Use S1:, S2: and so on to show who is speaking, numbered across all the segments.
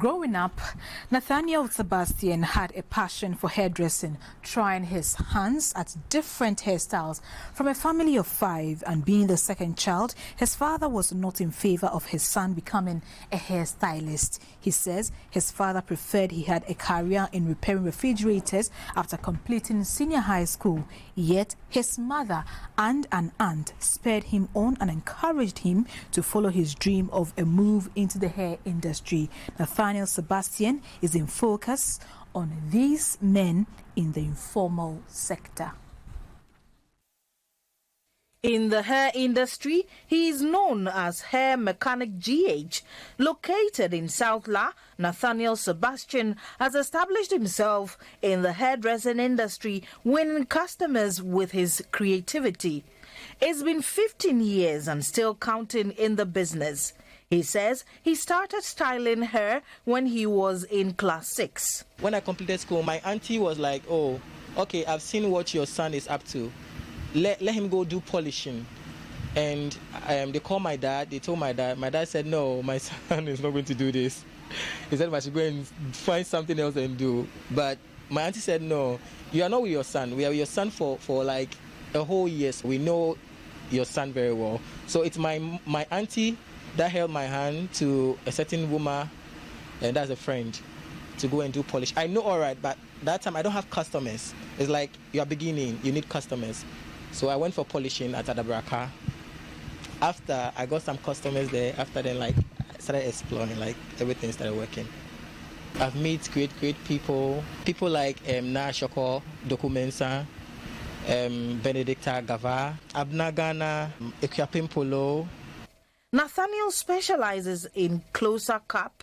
S1: Growing up, Nathaniel Sebastian had a passion for hairdressing, trying his hands at different hairstyles. From a family of 5 and being the second child, his father was not in favor of his son becoming a hairstylist. He says his father preferred he had a career in repairing refrigerators after completing senior high school. Yet his mother and an aunt spurred him on and encouraged him to follow his dream of a move into the hair industry. Nathaniel Sebastian is in focus on these men in the informal sector.
S2: In the hair industry, he is known as Hair Mechanic GH. Located in South La, Nathaniel Sebastian has established himself in the hairdressing industry, winning customers with his creativity. It's been 15 years and still counting in the business. He says he started styling hair when he was in class 6.
S3: When I completed school, my auntie was like, "Oh, okay, I've seen what your son is up to. Let him go do polishing." And they called my dad. They told my dad. My dad said, "No, my son is not going to do this." He said I should go and find something else and do. But my auntie said, "No, you are not with your son. We are with your son for like a whole year. So we know your son very well." So it's my auntie that held my hand to a certain woman, and that's a friend, to go and do polish. I know all right, but that time I don't have customers. It's like you are beginning, you need customers. So I went for polishing at Accra. After I got some customers there, after then I started exploring, everything started working. I've met great people like Na Shoko, Dokumensa, Benedicta Gava, Abnagana, Equiapim Polo.
S2: Nathaniel specializes in closer cap,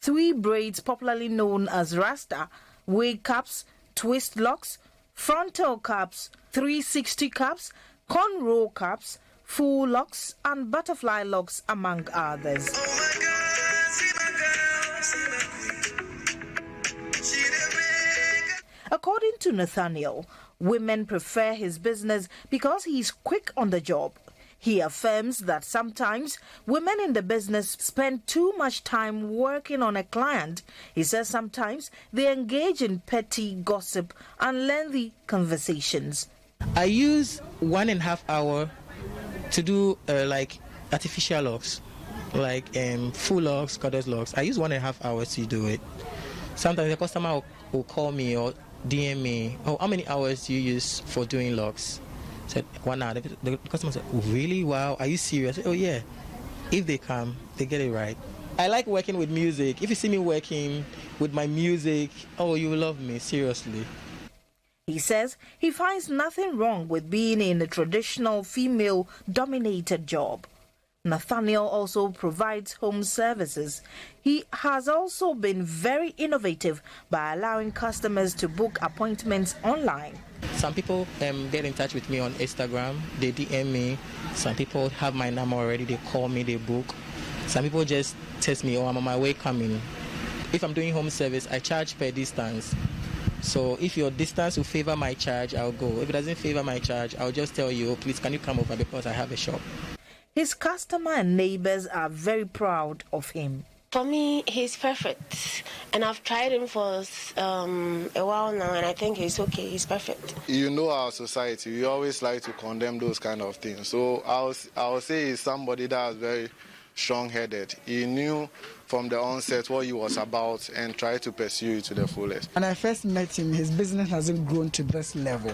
S2: 3 braids popularly known as rasta, wig caps, twist locks, frontal caps, 360 caps, cornrow caps, full locks and butterfly locks, among others. According to Nathaniel, women prefer his business because he's quick on the job. He affirms that sometimes women in the business spend too much time working on a client. He says sometimes they engage in petty gossip and lengthy conversations.
S3: I use 1.5 hours to do artificial locks, full locks, goddess locks. I use 1.5 hours to do it. Sometimes the customer will call me or DM me, "Oh, how many hours do you use for doing locks?" Said 1 hour. The customer said, "Oh, really? Wow, are you serious?" I said, "Oh yeah." If they come, they get it right. I like working with music. If you see me working with my music, oh, you will love me, seriously.
S2: He says he finds nothing wrong with being in a traditional female-dominated job. Nathaniel also provides home services. He has also been very innovative by allowing customers to book appointments online.
S3: Some people get in touch with me on Instagram, they DM me. Some people have my number already, they call me, they book. Some people just text me, "Oh, I'm on my way coming." If I'm doing home service, I charge per distance. So if your distance will favor my charge, I'll go. If it doesn't favor my charge, I'll just tell you, "Oh, please, can you come over because I have a shop."
S2: His customer and neighbors are very proud of him.
S4: For me, he's perfect, and I've tried him for a while now, and I think he's okay. He's perfect.
S5: You know our society, we always like to condemn those kind of things. So I'll say he's somebody that is very strong-headed. He knew from the onset what he was about and tried to pursue it to the fullest.
S6: When I first met him, his business hasn't grown to this level.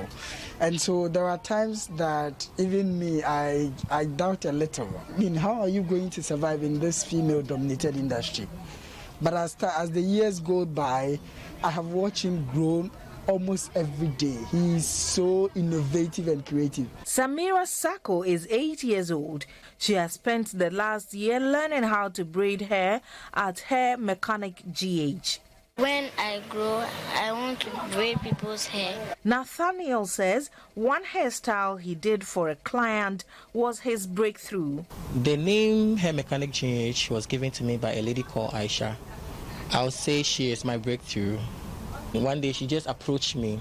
S6: And so there are times that even me, I doubt a little. I mean, how are you going to survive in this female-dominated industry? But as the years go by, I have watched him grow almost every day. He's so innovative and creative.
S2: Samira Sako is 8 years old. She has spent the last year learning how to braid hair at Hair Mechanic GH.
S7: When I grow, I want to braid people's hair.
S2: Nathaniel says one hairstyle he did for a client was his breakthrough.
S3: The name Hair Mechanic GH was given to me by a lady called Aisha. I'll say she is my breakthrough. One day she just approached me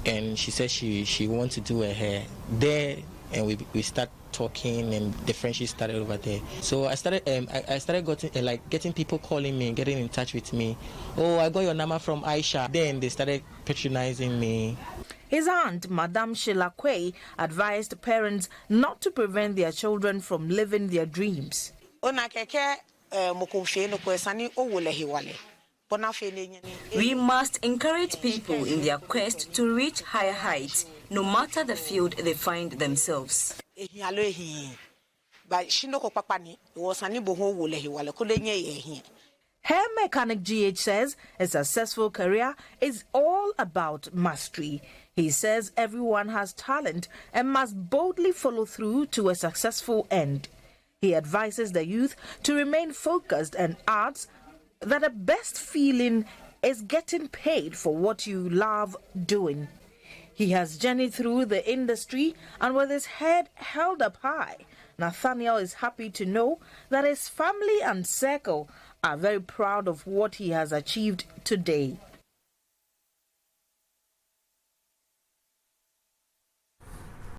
S3: and she said she wants to do her hair there and we start talking, and the friendship started over there. So I started getting people calling me, getting in touch with me. Oh, I got your number from Aisha. Then they started patronizing me.
S2: His aunt, Madame Sheila Kwei, advised parents not to prevent their children from living their dreams.
S8: We must encourage people in their quest to reach higher heights, no matter the field they find themselves.
S2: Hair mechanic GH says a successful career is all about mastery. He says everyone has talent and must boldly follow through to a successful end. He advises the youth to remain focused and adds that the best feeling is getting paid for what you love doing. He has journeyed through the industry, and with his head held up high, Nathaniel is happy to know that his family and circle are very proud of what he has achieved today.